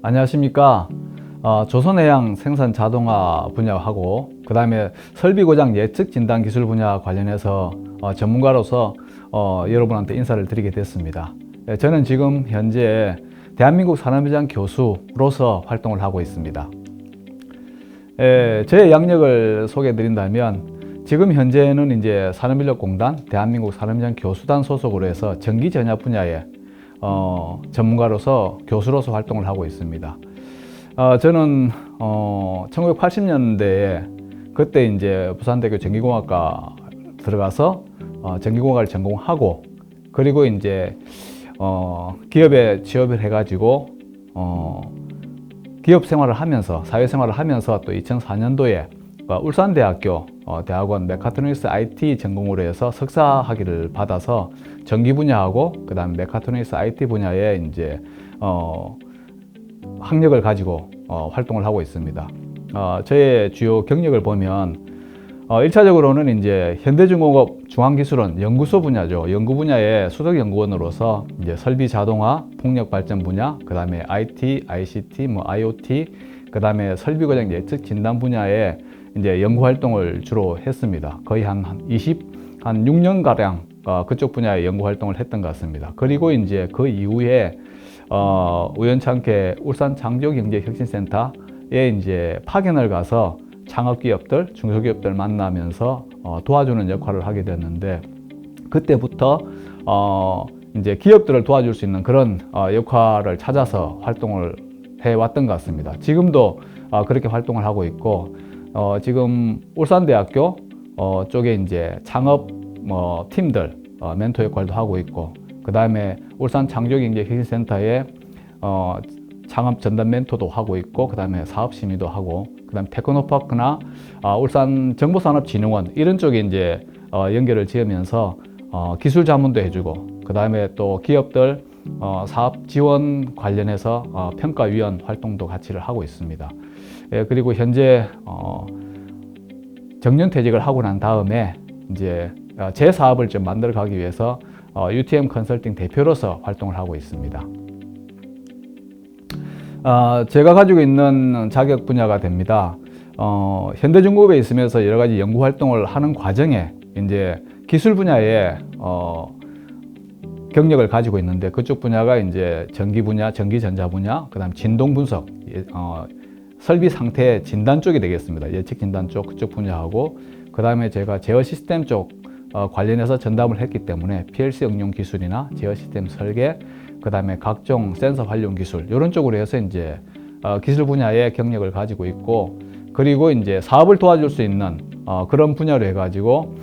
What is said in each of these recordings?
안녕하십니까. 조선해양 생산 자동화 분야하고 그 다음에 설비 고장 예측 진단 기술 분야 관련해서 전문가로서 여러분한테 인사를 드리게 됐습니다. 저는 지금 현재 대한민국 산업현장 교수로서 활동을 하고 있습니다. 저의 양력을 소개해 드린다면 지금 현재는 이제 산업인력공단 대한민국 산업현장 교수단 소속으로 해서 전기 전압 분야에 전문가로서 교수로서 활동을 하고 있습니다. 저는 1980년대에 그때 이제 부산대교 전기공학과 들어가서 전기공학을 전공하고 그리고 이제 기업에 취업을 해가지고 기업 생활을 하면서 사회생활을 하면서 또 2004년도에 울산대학교 대학원 메카트로닉스 IT 전공으로 해서 석사 학위를 받아서 전기 분야하고 그다음 메카트로닉스 IT 분야에 이제 학력을 가지고 활동을 하고 있습니다. 저의 주요 경력을 보면 1차적으로는 이제 현대중공업 중앙기술원 연구소 분야죠. 연구 분야의 수석 연구원으로서 이제 설비 자동화, 풍력 발전 분야, 그다음에 IT, ICT, IoT, 그다음에 설비 고장 예측 진단 분야에 이제 연구 활동을 주로 했습니다. 거의 한 6년 가량 그쪽 분야의 연구 활동을 했던 것 같습니다. 그리고 이제 그 이후에 우연찮게 울산 창조경제혁신센터에 이제 파견을 가서 창업기업들, 중소기업들 만나면서 도와주는 역할을 하게 됐는데 그때부터 이제 기업들을 도와줄 수 있는 그런 역할을 찾아서 활동을 해왔던 것 같습니다. 지금도 그렇게 활동을 하고 있고 지금 울산대학교 쪽에 이제 창업 팀들 멘토 역할도 하고 있고 그 다음에 울산 창조경제혁신센터에 창업 전담 멘토도 하고 있고 그 다음에 사업 심의도 하고 그 다음에 테크노파크나 울산 정보산업진흥원 이런 쪽에 이제 연결을 지으면서 기술 자문도 해주고 그 다음에 또 기업들 사업 지원 관련해서 평가위원 활동도 같이 하고 있습니다. 그리고 현재 정년퇴직을 하고 난 다음에 이제 제 사업을 좀 만들어 가기 위해서 UTM 컨설팅 대표로서 활동을 하고 있습니다. 제가 가지고 있는 자격 분야가 됩니다. 현대중공업에 있으면서 여러 가지 연구 활동을 하는 과정에 이제 기술 분야에 경력을 가지고 있는데 그쪽 분야가 이제 전기 분야, 전기전자 분야, 그다음 진동 분석, 설비 상태 진단 쪽이 되겠습니다. 예측 진단 쪽 그쪽 분야하고 그다음에 제가 제어 시스템 쪽 관련해서 전담을 했기 때문에 PLC 응용 기술이나 제어 시스템 설계, 그다음에 각종 센서 활용 기술 이런 쪽으로 해서 이제 기술 분야의 경력을 가지고 있고 그리고 이제 사업을 도와줄 수 있는 그런 분야로 해가지고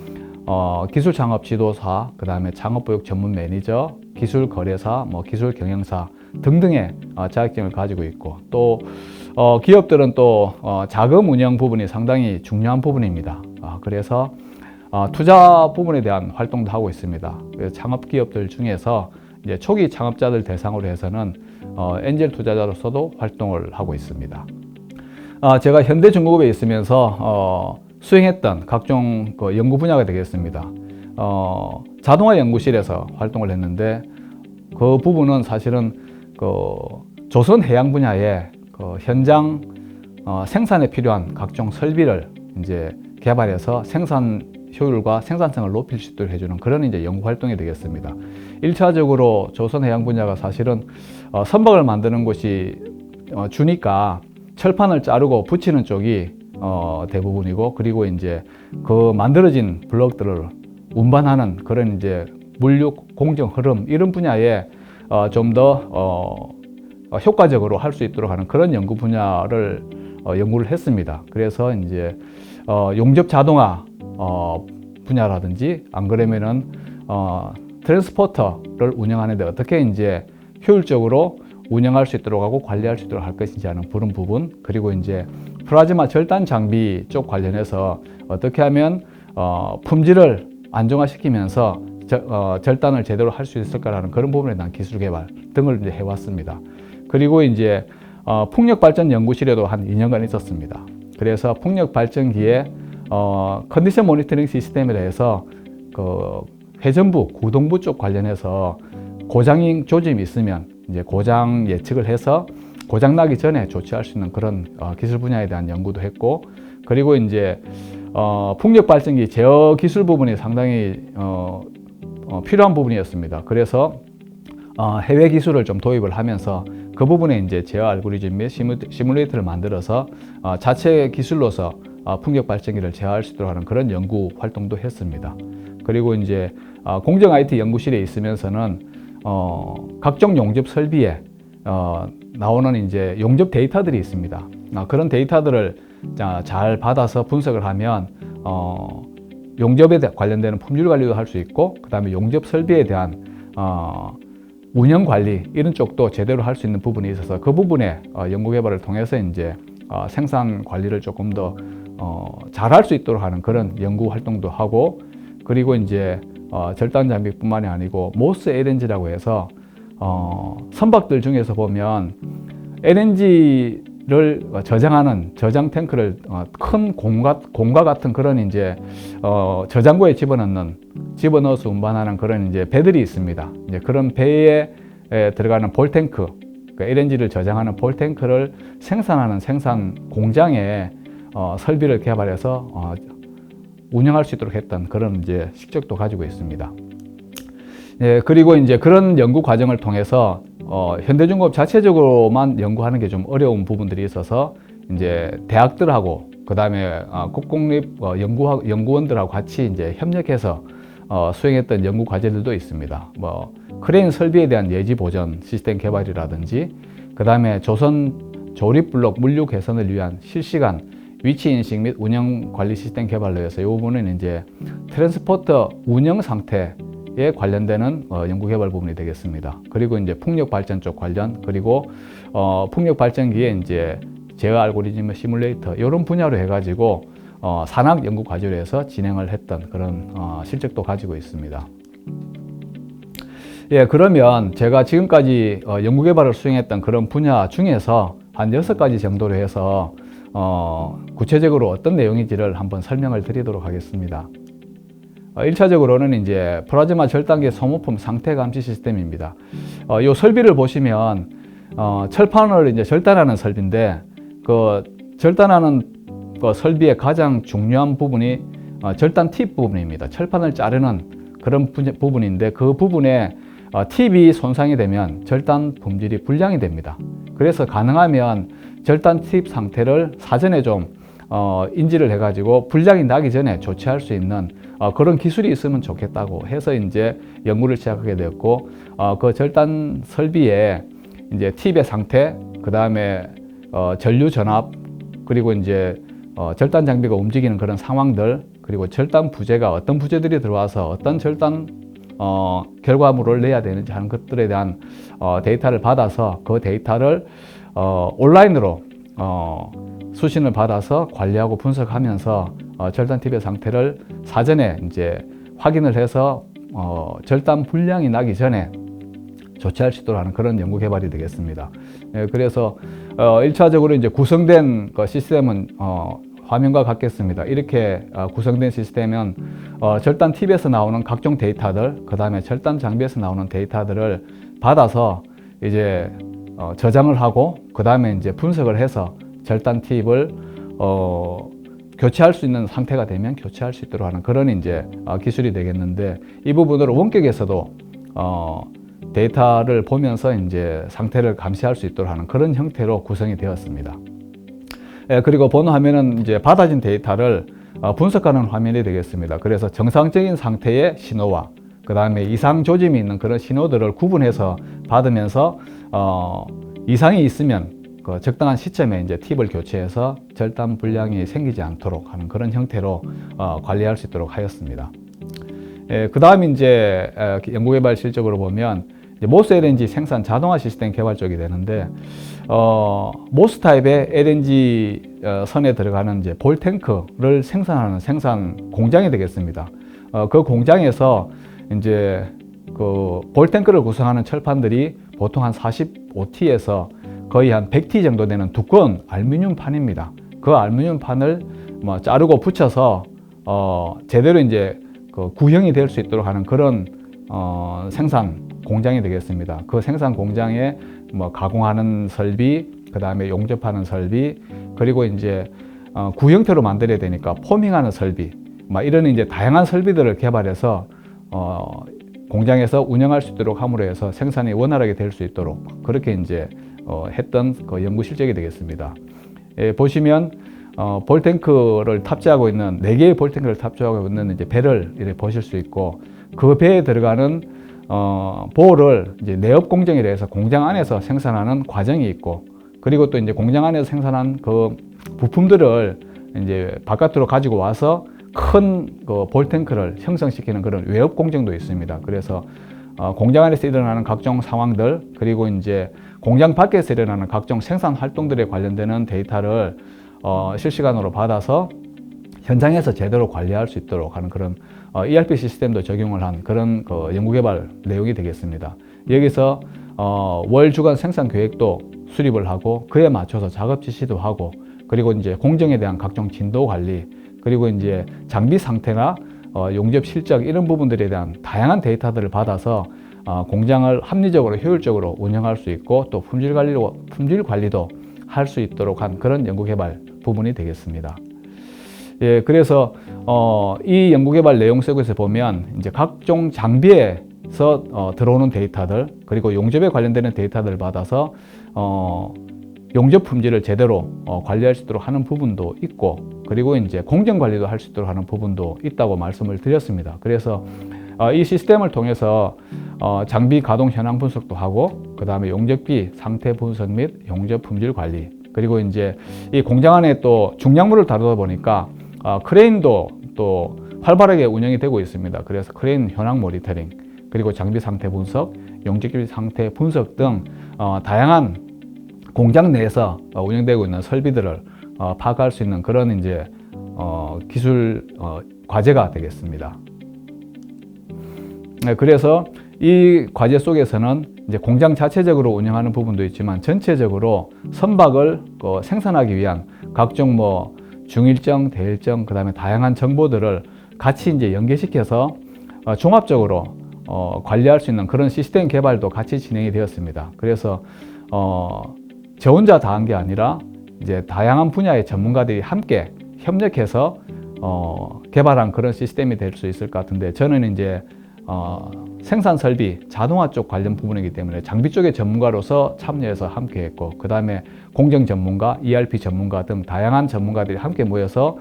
기술 창업 지도사, 그다음에 창업보육 전문 매니저, 기술 거래사, 기술 경영사 등등의 자격증을 가지고 있고 또 기업들은 또 자금 운영 부분이 상당히 중요한 부분입니다. 그래서 투자 부분에 대한 활동도 하고 있습니다. 창업 기업들 중에서 이제 초기 창업자들 대상으로 해서는 엔젤 투자자로서도 활동을 하고 있습니다. 제가 현대중공업에 있으면서 수행했던 각종 연구 분야가 되겠습니다. 자동화 연구실에서 활동을 했는데 그 부분은 사실은 조선 해양 분야의 현장 생산에 필요한 각종 설비를 이제 개발해서 생산 효율과 생산성을 높일 수 있도록 해주는 그런 이제 연구 활동이 되겠습니다. 1차적으로 조선 해양 분야가 사실은 선박을 만드는 곳이 주니까 철판을 자르고 붙이는 쪽이 대부분이고 그리고 이제 그 만들어진 블럭들을 운반하는 그런 이제 물류 공정 흐름 이런 분야에 좀 더 효과적으로 할 수 있도록 하는 그런 연구 분야를 연구를 했습니다. 그래서 이제 용접 자동화 분야라든지 안 그러면은 트랜스포터를 운영하는데 어떻게 이제 효율적으로 운영할 수 있도록 하고 관리할 수 있도록 할 것인지 하는 그런 부분 그리고 이제 플라즈마 절단 장비 쪽 관련해서 어떻게 하면 품질을 안정화시키면서 절단을 제대로 할 수 있을까라는 그런 부분에 대한 기술 개발 등을 이제 해왔습니다. 그리고 이제 풍력 발전 연구실에도 한 2년간 있었습니다. 그래서 풍력 발전기에 컨디션 모니터링 시스템에 대해서 회전부, 구동부 쪽 관련해서 고장인 조짐이 있으면 이제 고장 예측을 해서 고장 나기 전에 조치할 수 있는 그런 기술 분야에 대한 연구도 했고, 그리고 이제 풍력 발전기 제어 기술 부분이 상당히 필요한 부분이었습니다. 그래서 해외 기술을 좀 도입을 하면서 그 부분에 이제 제어 알고리즘 및 시뮬레이터를 만들어서 자체 기술로서 풍력 발전기를 제어할 수 있도록 하는 그런 연구 활동도 했습니다. 그리고 이제 공정 IT 연구실에 있으면서는 각종 용접 설비에 나오는 이제 용접 데이터들이 있습니다. 그런 데이터들을 잘 받아서 분석을 하면 용접에 관련되는 품질 관리도 할 수 있고, 그 다음에 용접 설비에 대한 운영 관리 이런 쪽도 제대로 할 수 있는 부분이 있어서 그 부분에 연구 개발을 통해서 이제 생산 관리를 조금 더 잘할 수 있도록 하는 그런 연구 활동도 하고, 그리고 이제 절단 장비뿐만이 아니고 모스 LNG라고 해서 선박들 중에서 보면 LNG를 저장하는 저장 탱크를 큰 공과 같은 그런 이제 저장고에 집어넣어서 운반하는 그런 이제 배들이 있습니다. 이제 그런 배에 들어가는 볼탱크, 그러니까 LNG를 저장하는 볼탱크를 생산하는 생산 공장에 설비를 개발해서 운영할 수 있도록 했던 그런 이제 실적도 가지고 있습니다. 예, 그리고 이제 그런 연구 과정을 통해서 현대중공업 자체적으로만 연구하는 게 좀 어려운 부분들이 있어서 이제 대학들하고 그 다음에 국공립 연구원들하고 같이 이제 협력해서 수행했던 연구 과제들도 있습니다. 뭐 크레인 설비에 대한 예지 보전 시스템 개발이라든지, 그 다음에 조선 조립블록 물류 개선을 위한 실시간 위치 인식 및 운영 관리 시스템 개발로 해서 이 부분은 이제 트랜스포터 운영 상태에 관련되는 연구 개발 부분이 되겠습니다. 그리고 이제 풍력 발전 쪽 관련, 그리고 풍력 발전기에 이제 제어 알고리즘 시뮬레이터 이런 분야로 해가지고 산학 연구 과제로 해서 진행을 했던 그런 실적도 가지고 있습니다. 예, 그러면 제가 지금까지 연구 개발을 수행했던 그런 분야 중에서 한 6가지 정도로 해서 구체적으로 어떤 내용인지를 한번 설명을 드리도록 하겠습니다. 1차적으로는 이제 플라즈마 절단기 소모품 상태 감시 시스템입니다. 이 설비를 보시면 철판을 이제 절단하는 설비인데, 그 절단하는 설비의 가장 중요한 부분이 절단 팁 부분입니다. 철판을 자르는 그런 부분인데, 그 부분에 팁이 손상이 되면 절단 품질이 불량이 됩니다. 그래서 가능하면 절단 팁 상태를 사전에 좀 인지를 해가지고 불량이 나기 전에 조치할 수 있는 그런 기술이 있으면 좋겠다고 해서 이제 연구를 시작하게 되었고, 그 절단 설비에 이제 팁의 상태, 그 다음에 전류 전압, 그리고 이제 절단 장비가 움직이는 그런 상황들, 그리고 절단 부재가 어떤 부재들이 들어와서 어떤 절단 결과물을 내야 되는지 하는 것들에 대한 데이터를 받아서 그 데이터를 온라인으로 수신을 받아서 관리하고 분석하면서 절단 팁의 상태를 사전에 이제 확인을 해서 절단 불량이 나기 전에 조치할 수 있도록 하는 그런 연구 개발이 되겠습니다. 예, 그래서 1차적으로 이제 구성된 시스템은 화면과 같겠습니다. 이렇게 구성된 시스템은 절단 팁에서 나오는 각종 데이터들, 그 다음에 절단 장비에서 나오는 데이터들을 받아서 이제 저장을 하고, 그 다음에 이제 분석을 해서 절단 팁을 교체할 수 있는 상태가 되면 교체할 수 있도록 하는 그런 이제 기술이 되겠는데, 이 부분을 원격에서도 데이터를 보면서 이제 상태를 감시할 수 있도록 하는 그런 형태로 구성이 되었습니다. 예, 그리고 본 화면은 이제 받아진 데이터를 분석하는 화면이 되겠습니다. 그래서 정상적인 상태의 신호와 그 다음에 이상 조짐이 있는 그런 신호들을 구분해서 받으면서 이상이 있으면 그 적당한 시점에 이제 팁을 교체해서 절단 불량이 생기지 않도록 하는 그런 형태로 관리할 수 있도록 하였습니다. 예, 그 다음 이제 연구개발 실적으로 보면 이제 모스 LNG 생산 자동화 시스템 개발 쪽이 되는데, 모스 타입의 LNG 선에 들어가는 이제 볼탱크를 생산하는 생산 공장이 되겠습니다. 그 공장에서 이제 그 볼탱크를 구성하는 철판들이 보통 한 45T에서 거의 한 100T 정도 되는 두꺼운 알루미늄 판입니다. 그 알루미늄 판을 뭐 자르고 붙여서 제대로 이제 그 구형이 될 수 있도록 하는 그런 생산 공장이 되겠습니다. 그 생산 공장에 뭐 가공하는 설비, 그 다음에 용접하는 설비, 그리고 이제 구형태로 만들어야 되니까 포밍하는 설비, 막 이런 이제 다양한 설비들을 개발해서 공장에서 운영할 수 있도록 함으로 해서 생산이 원활하게 될 수 있도록 그렇게 이제 했던 그 연구 실적이 되겠습니다. 보시면 볼탱크를 탑재하고 있는 4개의 볼탱크를 탑재하고 있는 이제 배를 이렇게 보실 수 있고, 그 배에 들어가는 보호를 이제 내업 공정이라 해서 공장 안에서 생산하는 과정이 있고, 그리고 또 이제 공장 안에서 생산한 그 부품들을 이제 바깥으로 가지고 와서 큰 그 볼탱크를 형성시키는 그런 외업 공정도 있습니다. 그래서 공장 안에서 일어나는 각종 상황들, 그리고 이제 공장 밖에서 일어나는 각종 생산 활동들에 관련되는 데이터를 실시간으로 받아서 현장에서 제대로 관리할 수 있도록 하는 그런 ERP 시스템도 적용을 한 그런 그 연구개발 내용이 되겠습니다. 여기서 월 주간 생산 계획도 수립을 하고 그에 맞춰서 작업 지시도 하고, 그리고 이제 공정에 대한 각종 진도 관리, 그리고 이제 장비 상태나 용접 실적 이런 부분들에 대한 다양한 데이터들을 받아서 공장을 합리적으로 효율적으로 운영할 수 있고, 또 품질 관리도 할 수 있도록 한 그런 연구개발 부분이 되겠습니다. 예, 그래서 이 연구개발 내용 속에서 보면 이제 각종 장비에서 들어오는 데이터들, 그리고 용접에 관련되는 데이터들을 받아서 용접 품질을 제대로 관리할 수 있도록 하는 부분도 있고, 그리고 이제 공정 관리도 할 수 있도록 하는 부분도 있다고 말씀을 드렸습니다. 그래서 이 시스템을 통해서 장비 가동 현황 분석도 하고, 그 다음에 용접기 상태 분석 및 용접 품질 관리, 그리고 이제 이 공장 안에 또 중량물을 다루다 보니까 크레인도 또 활발하게 운영이 되고 있습니다. 그래서 크레인 현황 모니터링, 그리고 장비 상태 분석, 용접기 상태 분석 등 다양한 공장 내에서 운영되고 있는 설비들을 파악할 수 있는 그런 이제 기술 과제가 되겠습니다. 네, 그래서 이 과제 속에서는 이제 공장 자체적으로 운영하는 부분도 있지만 전체적으로 선박을 생산하기 위한 각종 뭐 중일정, 대일정, 그 다음에 다양한 정보들을 같이 이제 연계시켜서 종합적으로 관리할 수 있는 그런 시스템 개발도 같이 진행이 되었습니다. 그래서 저 혼자 다 한 게 아니라 이제 다양한 분야의 전문가들이 함께 협력해서 개발한 그런 시스템이 될 수 있을 것 같은데, 저는 이제 생산 설비, 자동화 쪽 관련 부분이기 때문에 장비 쪽의 전문가로서 참여해서 함께 했고, 그 다음에 공정 전문가, ERP 전문가 등 다양한 전문가들이 함께 모여서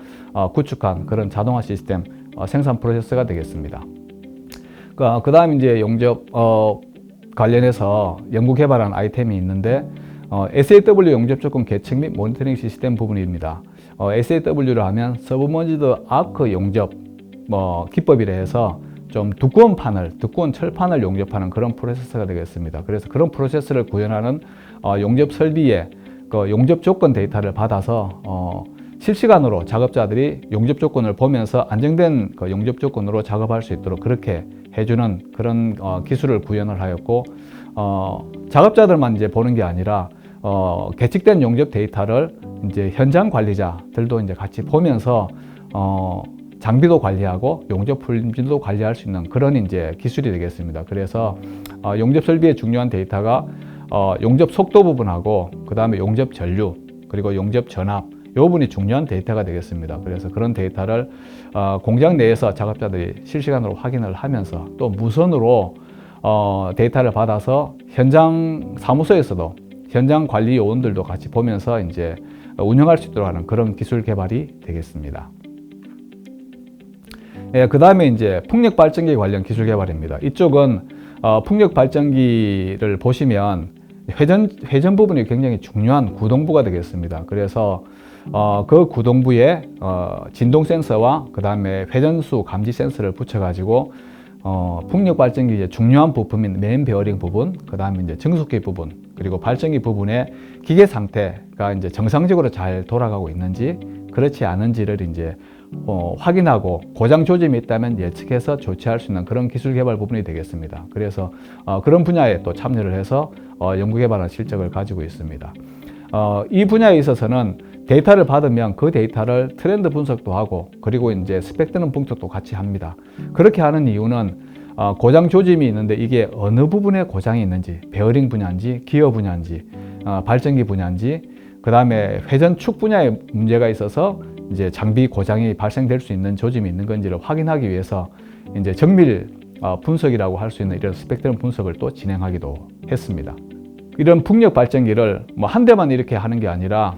구축한 그런 자동화 시스템 생산 프로세스가 되겠습니다. 그 다음 이제 용접 관련해서 연구 개발한 아이템이 있는데, SAW 용접 조건 계측 및 모니터링 시스템 부분입니다. SAW를 하면 서브머지드 아크 용접 기법이라 해서 좀 두꺼운 철판을 용접하는 그런 프로세스가 되겠습니다. 그래서 그런 프로세스를 구현하는 용접 설비의 그 용접 조건 데이터를 받아서 실시간으로 작업자들이 용접 조건을 보면서 안정된 그 용접 조건으로 작업할 수 있도록 그렇게 해주는 그런 기술을 구현을 하였고, 작업자들만 이제 보는 게 아니라 계측된 용접 데이터를 이제 현장 관리자들도 이제 같이 보면서 장비도 관리하고 용접 품질도 관리할 수 있는 그런 이제 기술이 되겠습니다. 그래서 용접 설비의 중요한 데이터가 용접 속도 부분하고, 그 다음에 용접 전류, 그리고 용접 전압, 이 부분이 중요한 데이터가 되겠습니다. 그래서 그런 데이터를 공장 내에서 작업자들이 실시간으로 확인을 하면서 또 무선으로 데이터를 받아서 현장 사무소에서도 현장 관리 요원들도 같이 보면서 이제 운영할 수 있도록 하는 그런 기술 개발이 되겠습니다. 예, 그 다음에 이제 풍력 발전기 관련 기술 개발입니다. 이쪽은 풍력 발전기를 보시면 회전 부분이 굉장히 중요한 구동부가 되겠습니다. 그래서 그 구동부에 진동 센서와 그 다음에 회전수 감지 센서를 붙여가지고 풍력 발전기의 중요한 부품인 메인 베어링 부분, 그 다음에 이제 정수기 부분, 그리고 발전기 부분의 기계 상태가 이제 정상적으로 잘 돌아가고 있는지 그렇지 않은지를 이제 확인하고 고장 조짐이 있다면 예측해서 조치할 수 있는 그런 기술 개발 부분이 되겠습니다. 그래서 그런 분야에 또 참여를 해서 연구 개발한 실적을 가지고 있습니다. 이 분야에 있어서는 데이터를 받으면 그 데이터를 트렌드 분석도 하고, 그리고 이제 스펙 뜨는 분석도 같이 합니다. 그렇게 하는 이유는 고장 조짐이 있는데 이게 어느 부분에 고장이 있는지, 베어링 분야인지 기어 분야인지, 발전기 분야인지, 그 다음에 회전축 분야에 문제가 있어서 이제 장비 고장이 발생될 수 있는 조짐이 있는 건지를 확인하기 위해서 이제 정밀 분석이라고 할 수 있는 이런 스펙트럼 분석을 또 진행하기도 했습니다. 이런 풍력 발전기를 뭐 한 대만 이렇게 하는 게 아니라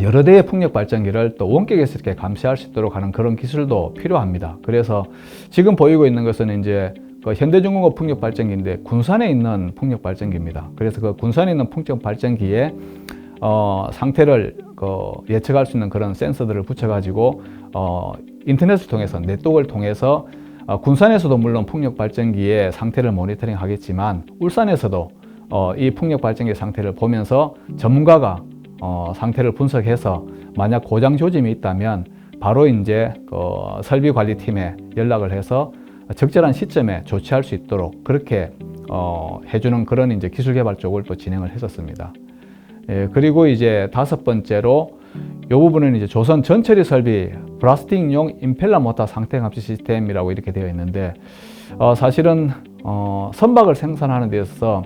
여러 대의 풍력 발전기를 또 원격에서 이렇게 감시할 수 있도록 하는 그런 기술도 필요합니다. 그래서 지금 보이고 있는 것은 이제 그 현대중공업 풍력 발전기인데 군산에 있는 풍력 발전기입니다. 그래서 그 군산에 있는 풍력 발전기에 상태를 예측할 수 있는 그런 센서들을 붙여가지고 인터넷을 통해서 네트워크를 통해서 군산에서도 물론 풍력 발전기의 상태를 모니터링 하겠지만 울산에서도 이 풍력 발전기 상태를 보면서 전문가가 상태를 분석해서 만약 고장 조짐이 있다면 바로 이제 설비관리팀에 연락을 해서 적절한 시점에 조치할 수 있도록 그렇게 해주는 그런 이제 기술 개발 쪽을 또 진행을 했었습니다. 예, 그리고 이제 다섯 번째로 이 부분은 이제 조선 전처리 설비 브라스팅용 임펠러 모터 상태 감시 시스템이라고 이렇게 되어 있는데 사실은 선박을 생산하는 데 있어서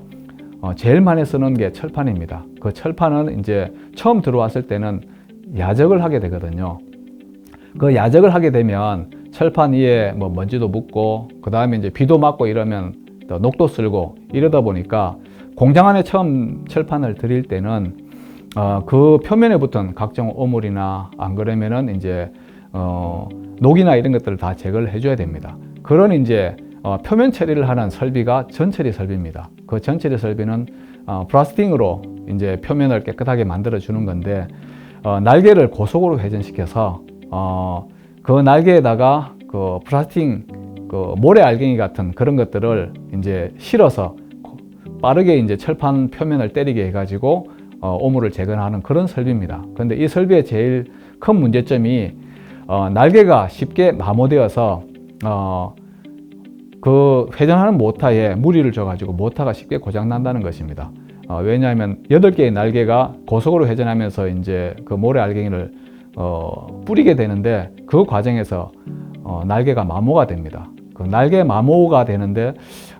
제일 많이 쓰는 게 철판입니다. 그 철판은 이제 처음 들어왔을 때는 야적을 하게 되거든요. 그 야적을 하게 되면 철판 위에 뭐 먼지도 묻고 그 다음에 이제 비도 맞고 이러면 또 녹도 쓸고 이러다 보니까 공장 안에 처음 철판을 들일 때는 그 표면에 붙은 각종 오물이나 안 그러면은 이제 녹이나 이런 것들을 다 제거를 해줘야 됩니다. 그런 이제 표면 처리를 하는 설비가 전처리 설비입니다. 그 전처리 설비는 브라스팅으로 이제 표면을 깨끗하게 만들어 주는 건데 날개를 고속으로 회전시켜서 그 날개에다가 그 브라스팅 그 모래 알갱이 같은 그런 것들을 이제 실어서 빠르게 이제 철판 표면을 때리게 해가지고 오물을 제거하는 그런 설비입니다. 그런데 이 설비의 제일 큰 문제점이 날개가 쉽게 마모되어서 그 회전하는 모터에 무리를 줘가지고 모터가 쉽게 고장난다는 것입니다. 왜냐하면 8개의 날개가 고속으로 회전하면서 이제 그 모래 알갱이를 뿌리게 되는데 그 과정에서 날개가 마모가 됩니다. 그 날개 마모가 되는데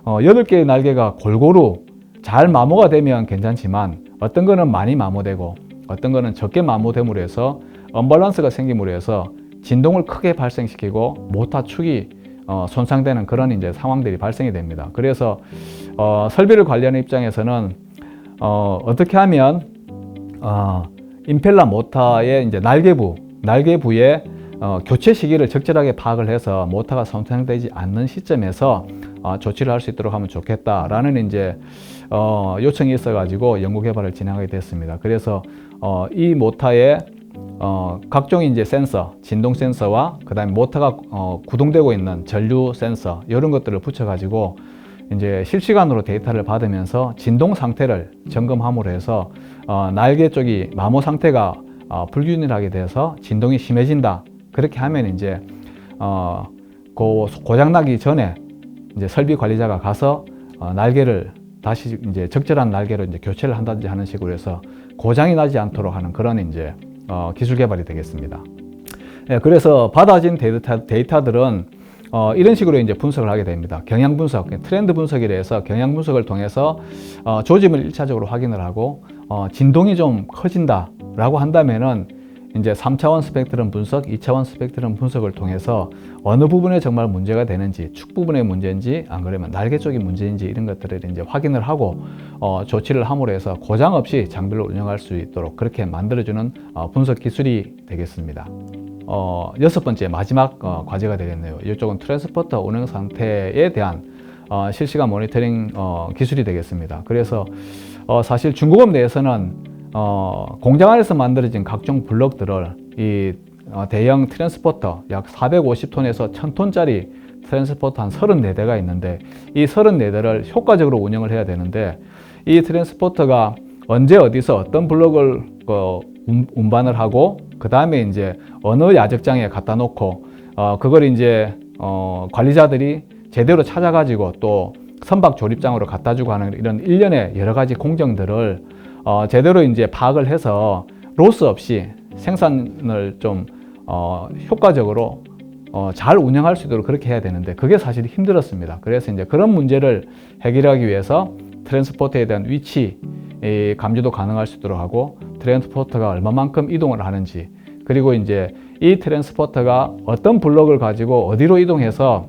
8개의 날개가 골고루 잘 마모가 되면 괜찮지만 어떤 거는 많이 마모되고 어떤 거는 적게 마모됨으로 해서 언밸런스가 생김으로 해서 진동을 크게 발생시키고 모터 축이 손상되는 그런 이제 상황들이 발생이 됩니다. 그래서 설비를 관리하는 입장에서는 어떻게 하면 임펠러 모터의 이제 날개부의 교체 시기를 적절하게 파악을 해서 모터가 손상되지 않는 시점에서 조치를 할 수 있도록 하면 좋겠다라는 이제 요청이 있어가지고 연구 개발을 진행하게 됐습니다. 그래서 이 모터에 각종 이제 센서, 진동 센서와 그다음에 모터가 구동되고 있는 전류 센서 이런 것들을 붙여가지고 이제 실시간으로 데이터를 받으면서 진동 상태를 점검함으로 해서 날개 쪽이 마모 상태가 불균일하게 돼서 진동이 심해진다. 그렇게 하면 이제 고장 나기 전에 이제 설비 관리자가 가서 날개를 다시 이제 적절한 날개로 이제 교체를 한다든지 하는 식으로 해서 고장이 나지 않도록 하는 그런 이제 기술 개발이 되겠습니다. 예, 그래서 받아진 데이터들은 이런 식으로 이제 분석을 하게 됩니다. 경향 분석, 트렌드 분석이라 해서 경향 분석을 통해서 조짐을 1차적으로 확인을 하고 진동이 좀 커진다라고 한다면은 이제 3차원 스펙트럼 분석, 2차원 스펙트럼 분석을 통해서 어느 부분에 정말 문제가 되는지, 축 부분의 문제인지, 안 그러면 날개 쪽이 문제인지 이런 것들을 이제 확인을 하고 조치를 함으로 해서 고장 없이 장비를 운영할 수 있도록 그렇게 만들어주는 분석 기술이 되겠습니다. 여섯 번째 마지막 과제가 되겠네요. 이쪽은 트랜스포터 운영 상태에 대한 실시간 모니터링 기술이 되겠습니다. 그래서 사실 중공업 내에서는 공장 안에서 만들어진 각종 블록들을 이 대형 트랜스포터 약 450톤에서 1000톤짜리 트랜스포터 한 34대가 있는데 이 34대를 효과적으로 운영을 해야 되는데 이 트랜스포터가 언제 어디서 어떤 블록을 운반을 하고 그 다음에 이제 어느 야적장에 갖다 놓고 그걸 이제 관리자들이 제대로 찾아가지고 또 선박 조립장으로 갖다 주고 하는 이런 일련의 여러 가지 공정들을 제대로 이제 파악을 해서 로스 없이 생산을 좀 효과적으로 잘 운영할 수 있도록 그렇게 해야 되는데 그게 사실 힘들었습니다. 그래서 이제 그런 문제를 해결하기 위해서 트랜스포터에 대한 위치, 이 감지도 가능할 수 있도록 하고 트랜스포터가 얼마만큼 이동을 하는지, 그리고 이제 이 트랜스포터가 어떤 블록을 가지고 어디로 이동해서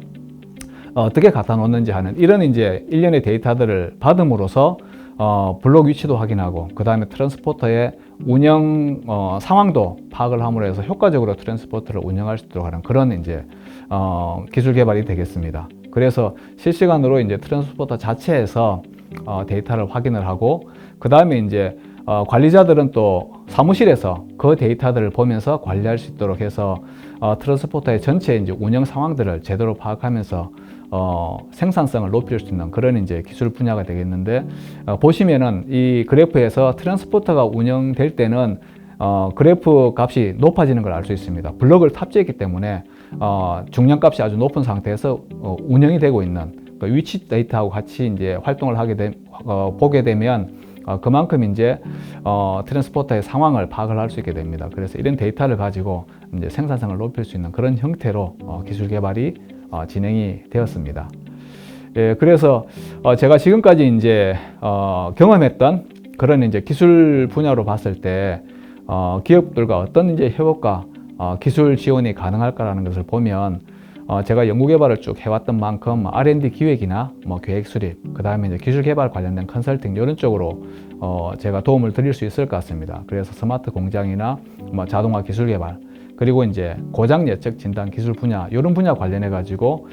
어떻게 갖다 놓는지 하는 이런 이제 일련의 데이터들을 받음으로써 블록 위치도 확인하고, 그 다음에 트랜스포터의 운영 상황도 파악을 함으로 해서 효과적으로 트랜스포터를 운영할 수 있도록 하는 그런 이제 기술 개발이 되겠습니다. 그래서 실시간으로 이제 트랜스포터 자체에서 데이터를 확인을 하고, 그 다음에 이제 관리자들은 또 사무실에서 그 데이터들을 보면서 관리할 수 있도록 해서 트랜스포터의 전체 이제 운영 상황들을 제대로 파악하면서 생산성을 높일 수 있는 그런 이제 기술 분야가 되겠는데, 보시면은 이 그래프에서 트랜스포터가 운영될 때는 그래프 값이 높아지는 걸 알 수 있습니다. 블럭을 탑재했기 때문에 중량 값이 아주 높은 상태에서 운영이 되고 있는 그 위치 데이터하고 같이 이제 활동을 보게 되면 그만큼 이제 트랜스포터의 상황을 파악을 할 수 있게 됩니다. 그래서 이런 데이터를 가지고 이제 생산성을 높일 수 있는 그런 형태로 기술 개발이 진행이 되었습니다. 예, 그래서 제가 지금까지 이제 경험했던 그런 이제 기술 분야로 봤을 때 기업들과 어떤 이제 협업과 기술 지원이 가능할까라는 것을 보면, 제가 연구개발을 쭉 해왔던 만큼 R&D 기획이나 뭐 계획 수립, 그 다음에 이제 기술 개발 관련된 컨설팅 이런 쪽으로 제가 도움을 드릴 수 있을 것 같습니다. 그래서 스마트 공장이나 뭐 자동화 기술 개발, 그리고 이제 고장 예측 진단 기술 분야, 이런 분야 관련해 가지고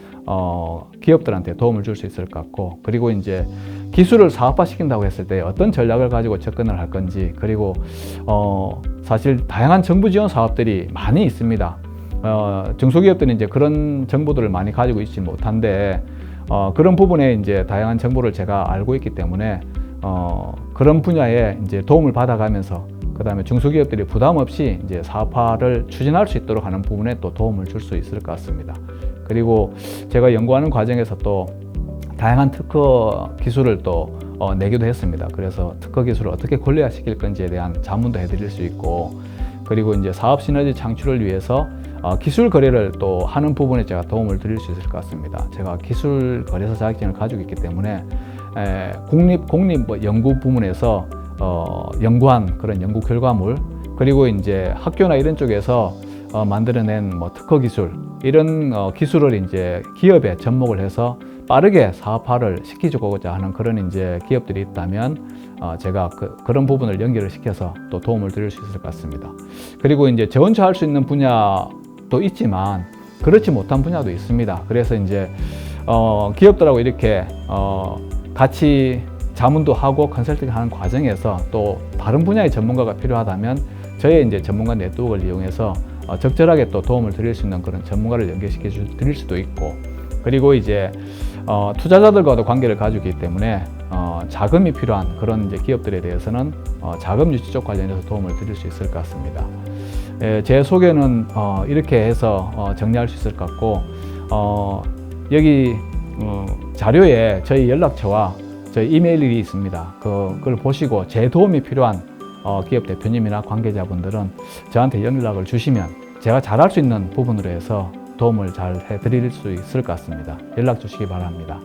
기업들한테 도움을 줄 수 있을 것 같고, 그리고 이제 기술을 사업화 시킨다고 했을 때 어떤 전략을 가지고 접근을 할 건지, 그리고 사실 다양한 정부 지원 사업들이 많이 있습니다. 중소기업들은 이제 그런 정보들을 많이 가지고 있지 못한데, 그런 부분에 이제 다양한 정보를 제가 알고 있기 때문에 그런 분야에 이제 도움을 받아가면서, 그 다음에 중소기업들이 부담 없이 이제 사업화를 추진할 수 있도록 하는 부분에 또 도움을 줄 수 있을 것 같습니다. 그리고 제가 연구하는 과정에서 또 다양한 특허 기술을 또 내기도 했습니다. 그래서 특허 기술을 어떻게 권리화시킬 건지에 대한 자문도 해드릴 수 있고, 그리고 이제 사업 시너지 창출을 위해서 기술 거래를 또 하는 부분에 제가 도움을 드릴 수 있을 것 같습니다. 제가 기술 거래사 자격증을 가지고 있기 때문에 공립 뭐 연구 부문에서 연구한 그런 연구 결과물, 그리고 이제 학교나 이런 쪽에서 만들어낸 뭐 특허 기술, 이런 기술을 이제 기업에 접목을 해서 빠르게 사업화를 시키고자 하는 그런 이제 기업들이 있다면 제가 그런 부분을 연결을 시켜서 또 도움을 드릴 수 있을 것 같습니다. 그리고 이제 저 혼자 할 수 있는 분야도 있지만 그렇지 못한 분야도 있습니다. 그래서 이제 기업들하고 이렇게 같이 자문도 하고 컨설팅 하는 과정에서 또 다른 분야의 전문가가 필요하다면 저의 이제 전문가 네트워크를 이용해서 적절하게 또 도움을 드릴 수 있는 그런 전문가를 연결시켜 드릴 수도 있고, 그리고 이제 투자자들과도 관계를 가지고 있기 때문에 자금이 필요한 그런 이제 기업들에 대해서는 자금 유치 쪽 관련해서 도움을 드릴 수 있을 것 같습니다. 제 소개는 이렇게 해서 정리할 수 있을 것 같고, 여기 자료에 저희 연락처와 저희 이메일이 있습니다. 그걸 보시고 제 도움이 필요한 기업 대표님이나 관계자분들은 저한테 연락을 주시면 제가 잘할 수 있는 부분으로 해서 도움을 잘 해드릴 수 있을 것 같습니다. 연락 주시기 바랍니다.